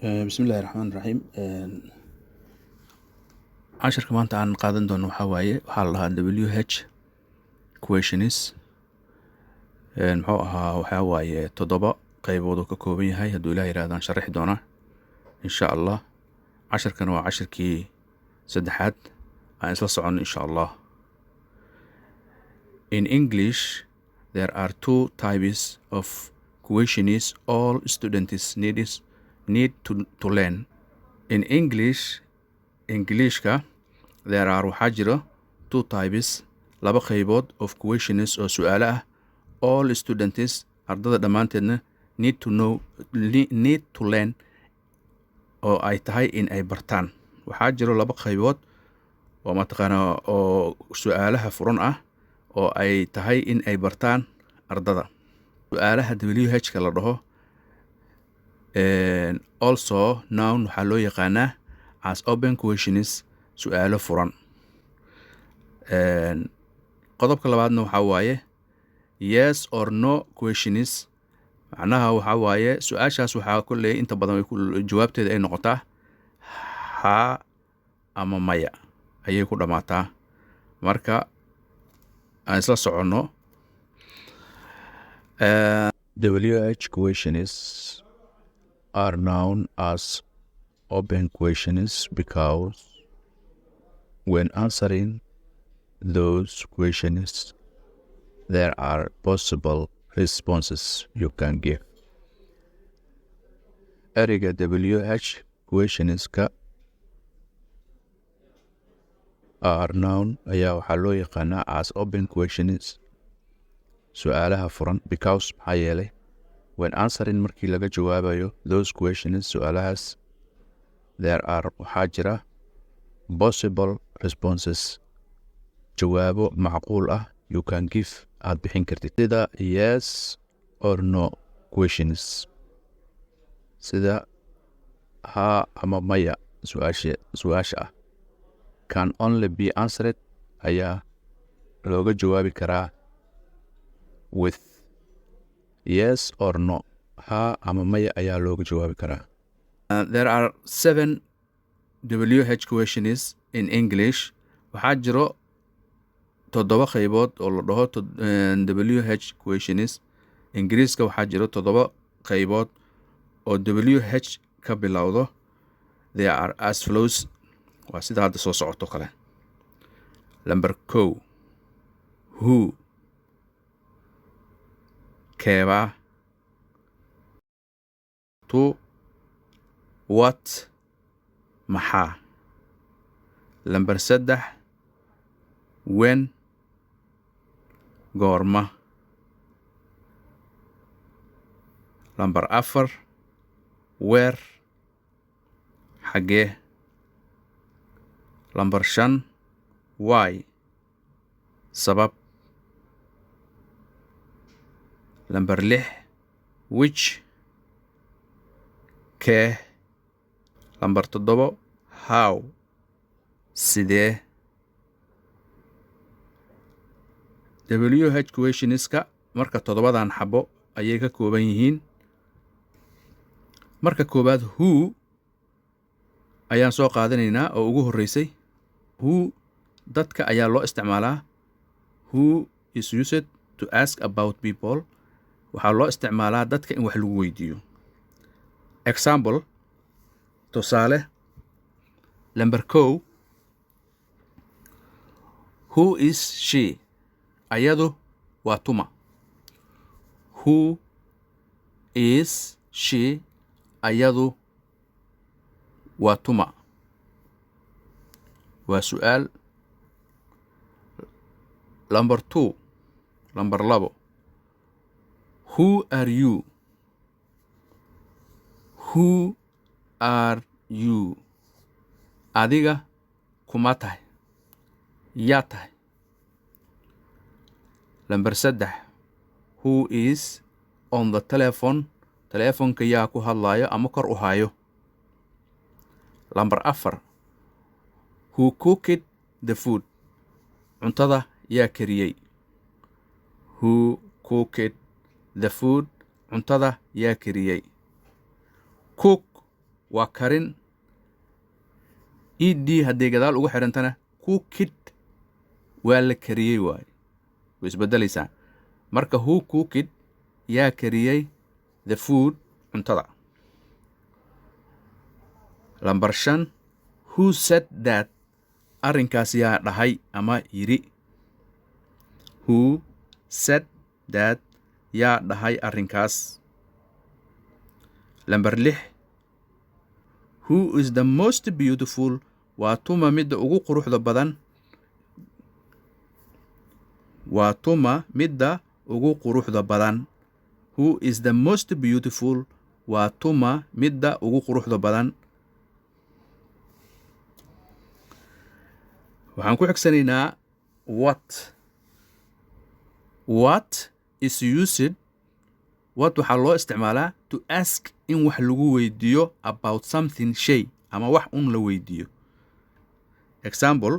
بسم الله الرحمن الرحيم. عشر كمان عن قادن دون وحواي وحالها WH questions محوها وحواي تضبط قيبوضو ككوبين هاي هدو إلهي رادان شرح دونا إن شاء الله. عشر كانوا عشر كي سدحات عن صعون إن شاء الله. In English there are two types of questions all students need to learn. In Englishka there are waxaa jiro two types laba qaybood of questions oo su'aalo ah all students ardada dhammaanteedna need to learn oo ay tahay in ay bartaan. waxaa jiro laba qaybood oo mataqaanaa oo su'aalaha furan ah oo ay tahay in ay bartaan ardada. su'aalaha WH-ka la dhaho also noun waxaa loo yaqaanaa as open questions su'aalo furan. qodobka labaadna waxaa waaye yes or no questions macnaha waxaa waaye su-aashaas waxaa kolley inta badan jawaabteeda ay noqotaa haa ama maya ayay ku dhammaataa. marka aan isla soconno WH questions are known as open questions because when answering those questions there are possible responses you can give. ereyga WH questionska are known ayaa waxaa loo yaqaanaa as open questions su'aalaha furan because maxaa yeelay when answering markii laga jawaabayo those questions su'aalahaas there are waxaa jira possible responses jawaabo macquul ah you can give aad bixin kartid sida yes or no questions sida haa ama maya su-aasha ah can only be answered ayaa looga jawaabi karaa with yes or no. haa ama maya ayaa looga jawaabi karaa. There are 7 WH questions in English. waxaa jiro 7 qaybood oo la dhaho WH questions. Ingiriiska waxaa jiro 7 qaybood oo WH ka bilowdo. They are as follows. waa sida hadda soo socoto kale. Number 1 who keebaa 2 what maxaa. Number 3 when goorma. Number 4 where xagee. Number 5 why sabab. Number 6 which kee. Number 7 how sidee. WH questionska marka 7dan xabo ayay ka kooban yihiin. marka koobaad who ayaan soo qaadanaynaa oo ugu horeysay. who dadka ayaa loo isticmaalaa. who is used to ask about people. waxaa loo isticmaalaa dadka in wax lagu weydiiyo. Example tusaale. Number 1 who is she. ayadu waa tuma. who is she. ayadu waa tuma. waa su'aal. Number 2 who are you. who are you. adiga kuma tahay. yaa tahay. Number 3 who is on the telephone. telefonka yaa ku hadlaayo ama kor u hayo. Number 4 who cooked the food. cuntada yaa kariyey. who cooked the food. cuntada yaa kariyey. cook waa karin ed haddii gadaal ugu xirantana cooked waa la kariyey waaye way isbedelaysaa marka who cooked yaa kariyey the food cuntada lambar 5 who said that arrinkaas yaa dhahay ama yiri who said that yaa dhahay arrinkaas lambar 6 who is the most beautiful waa tuma midda ugu quruxda badan waa tuma midda ugu quruxda badan who is the most beautiful waa tuma midda ugu quruxda badan waxaan ku xigsanaynaa what is used what waxaa loo isticmaalaa to ask in wax lagu weydiiyo about something shay ama wax un la weydiiyo example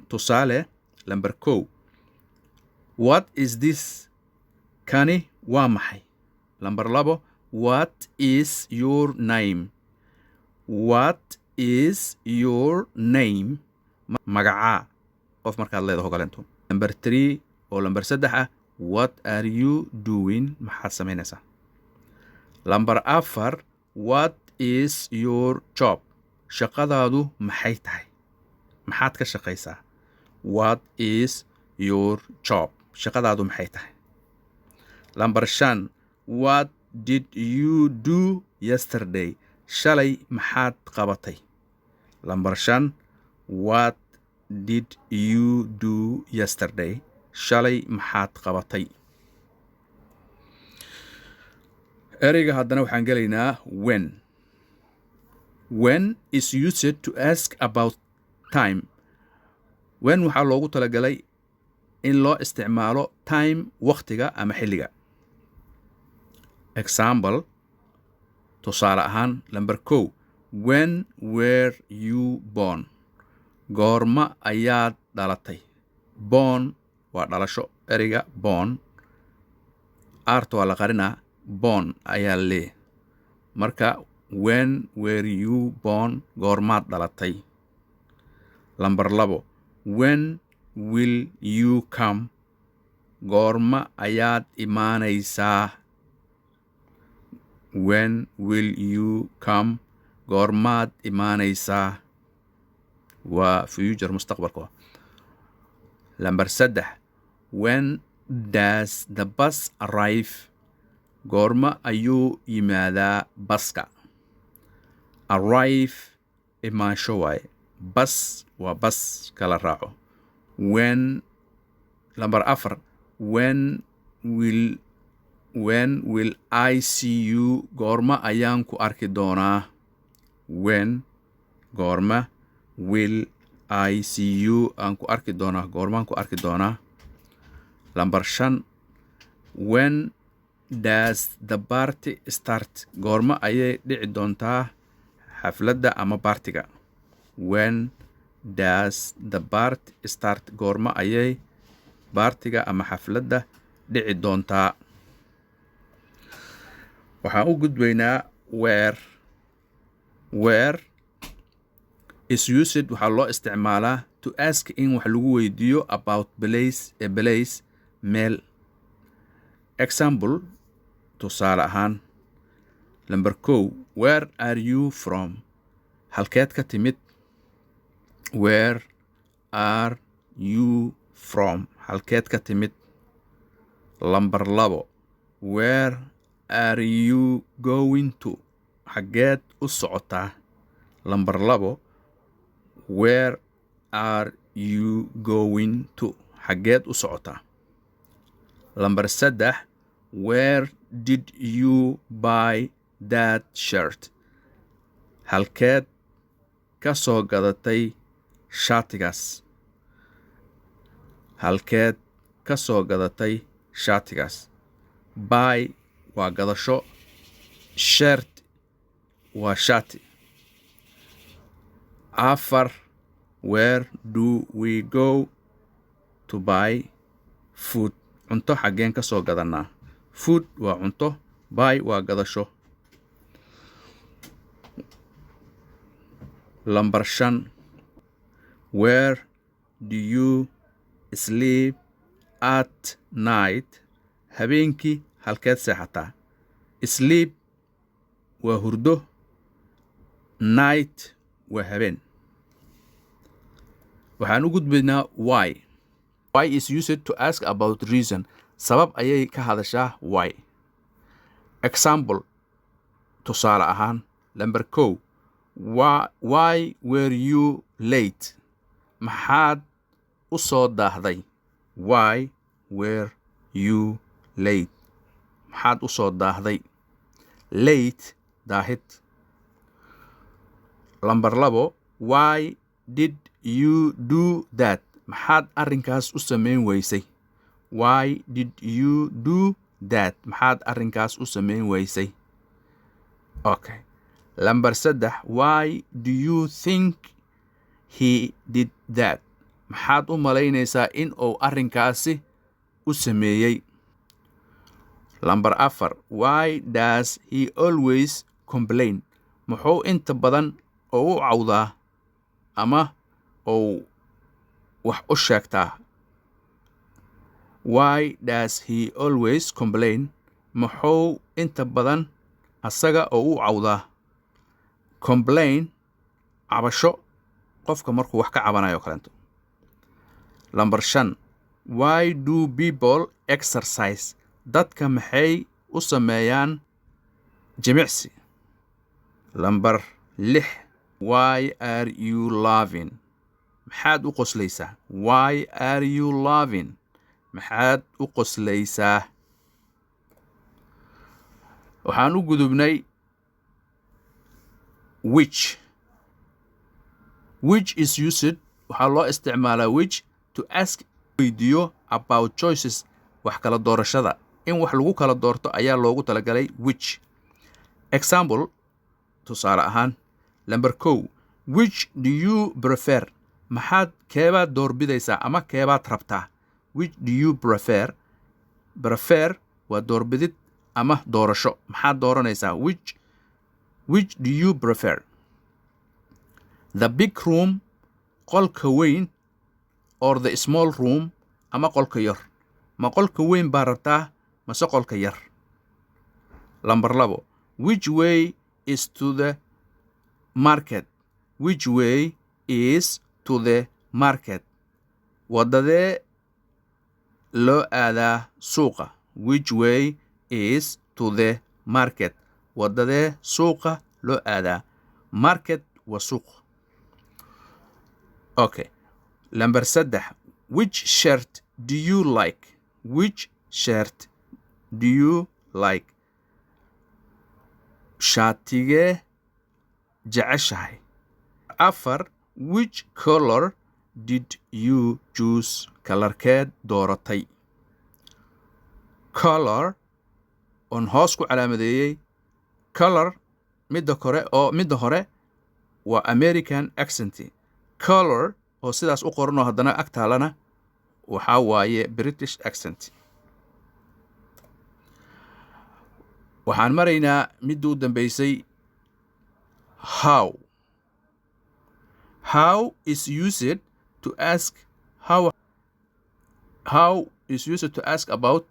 tusaale lambar 1 what is this kani waa maxay lambar 2 what is your name what is your name magacaa qof markaad leedahay galento number 3 oo lambar 3 ah what are you doing maxaad samaynaysaa lambar 4 what is your job shaqadaadu maxay tahay maxaad ka shaqaysaa what is your job shaqadaadu maxay tahay lambar 5 what did you do yesterday shalay maxaad qabatay lambar 5 what did you do yesterday shalay maxaad qabatay ereyga haddana waxaan gelaynaa when is used to ask about time when waxaa loogu talagalay in loo isticmaalo time waqtiga ama xilliga example tusaale ahaan lambar 1 when were you born goorma ayaad dhalatay born waa dhalasho ereyga born aarta waa la qarinaa born ayaa lee marka when were you born goormaad dhalatay lambar 2 when will you come goorma ayaad imaanaysaa when will you come goormaad imaanaysaa waa future mustaqbalka lambar 3 when does the bus arrive goorma ayuu yimaadaa baska arrive imaansho waaye bus waa bas kala raaco when lambar 4 when will I see you goorma ayaan ku arki doonaa when goorma will I see you aan ku arki doonaa goormaan ku arki doonaa lambar 5 when does the party start goorma ayay dhici doontaa xafladda ama baartiga when does the party start goorma ayay baartiga ama xafladda dhici doontaa waxaan u gudbaynaa where is used waxaa loo isticmaalaa to ask in wax lagu weydiiyo about place meel example tusaale ahaan lambar 1 where are you from halkeed ka timid where are you from halkeed ka timid lambar 2 where are you going to xageed u socotaa lambar 2 where are you going to xageed u socotaa lambar 3 where did you buy that shirt halkeed ka soo gadatay shaatigaas halkeed ka soo gadatay shaatigaas buy waa gadasho shirt waa shaati 4 where do we go to buy food cunto xageen ka soo gadanaa food waa cunto buy waa gadasho Number 5. Where do you sleep at night? habeenkii halkeed seexataa? Sleep waa hurdo, night waa habeen. waxaan u gudbaynaa why. Why is used to ask about reason. sabab ayay ka hadashaa why. Example, tusaale ahaan. Number 2. Why were you late? maxaad u soo daahday? Why were you late? maxaad u soo daahday? Late, daahid. Number 2. Why did you do that? maxaad arrinkaas u samayn weysay? Why did you do that? maxaad arrinkaas u samayn weysay? Okay. Number 3. Why do you think he did that? maxaad u malaynaysaa in uu arrinkaasi u sameeyey? Number 4. Why does he always complain? muxuu inta badan oo u cawdaa ama oo wax u sheegtaa? Why does he always complain? muxuu inta badan asaga oo u cawdaa? Complain, cabasho, qofka markuu wax ka cabanayo kalento. Number 5. Why do people exercise? dadka maxay u sameeyaan jimicsi? Number 6. Why are you laughing? maxaad u qoslaysaa? Why are you laughing? maxaad u qoslaysaa? waxaan u gudubnay which. Which is used, waxaa loo isticmaalaa which to ask, weydiiyo about choices, wax kala doorashada. in wax lagu kala doorto ayaa loogu talagalay which. Example, tusaale ahaan. Number 2. Which do you prefer? maxaad keebaad doorbidaysaa ama keebaad rabtaa? Which do you prefer? Prefer waa doorbidid ama doorasho. maxaad dooranaysaa? Which do you prefer? The big room, qolka weyn, or the small room, ama qolka yar. ma qolka weyn baa rabtaa mase qolka yar? Number 2. Which way is to the market? Which way is to the market? wadadee loo aadaa suuqa? Which way is to the market? wadadee suuqa loo aadaa? Market waa suuq. Okay. Number 3. Which shirt do you like? Which shirt do you like? shaatigee jeceshahay? 4. Which color did you choose? kalarkeed dooratay? Color on hoos ku calaamadeeyey. Color midda hore waa American accent. Color oo sidaas u qoran oo haddana agtaalana waxaa waaye British accent. waxaan maraynaa midda u dambaysay how. How is used to ask is used to ask about.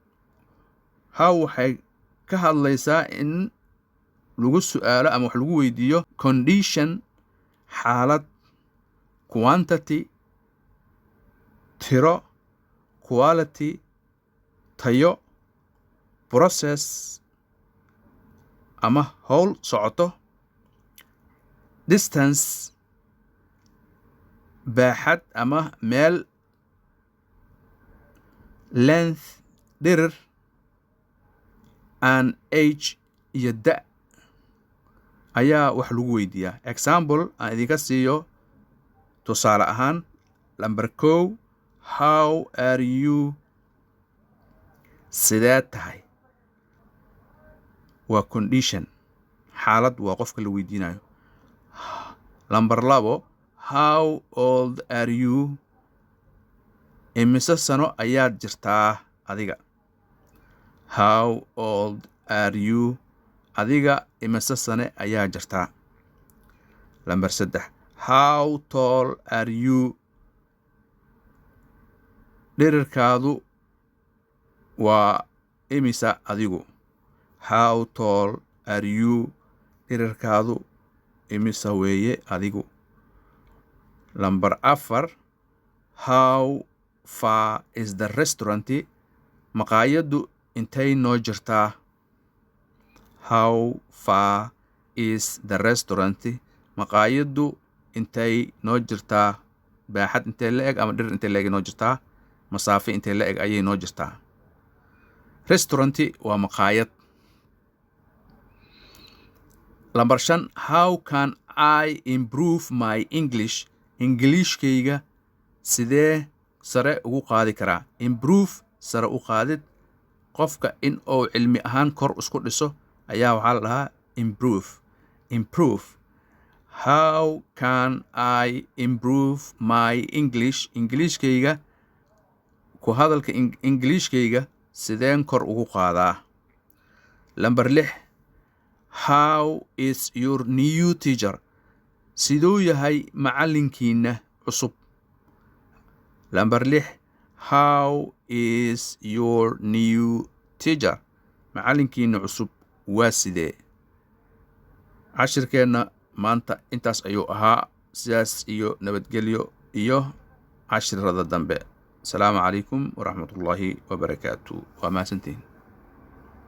how waxay ka hadlaysaa in lagu su'aalo ama wax lagu weydiiyo condition, xaalad, quantity, tiro, quality, tayo, process ama howl socoto, distance, baaxad ama meel, length, dhirir, and age iyo da' ayaa wax lagu weydiiyaa. Example aan idinka siiyo tusaale ahaan. Number 1. How are you? sidee tahay? waa condition, xaalad waa qofka la weydiinayo. Number 2. How old are you? imise sano ayaad jirtaa adiga? How old are you? adiga imise sane ayaa jirtaa? Number 3. How tall are you? Dhererkaadu waa imisa adigu. How tall are you? Dhererkaadu imisa weeye adigu. Number 4. How far is the restaurant? Maqaayaddu intay noo jirtaa? How far is the restaurant? Maqaayaddu intay noo jirtaa? Baaxad intee la eg ama dherer intee la eg noo jirtaa? Masaafe intee la eg ayay noo jirtaa? Restaurant waa maqaayad. Number 5. How can I improve my English? Englishkayga sidee sare ugu qaadi karaa? Improve sare u qaadid. Qofka in uu cilmi ahaan kor isku dhiso ayaa waxaa la dhahaa improve. Improve. How can I improve my English? Englishkayga ku hadalka Englishkayga sideen kor ugu qaadaa? Number 6. How is your new teacher? Siduu yahay macallinkiina cusub? Number 6. How is your new teacher? Macallinkiina cusub waa sidee? Cashirkeenna maanta intaas ayuu ahaa. Sidaas iyo nabadgelyo iyo cashirada dambe. Asalaamu calaykum waraxmatullaahi wabarakaatu. Waa mahadsantihiin.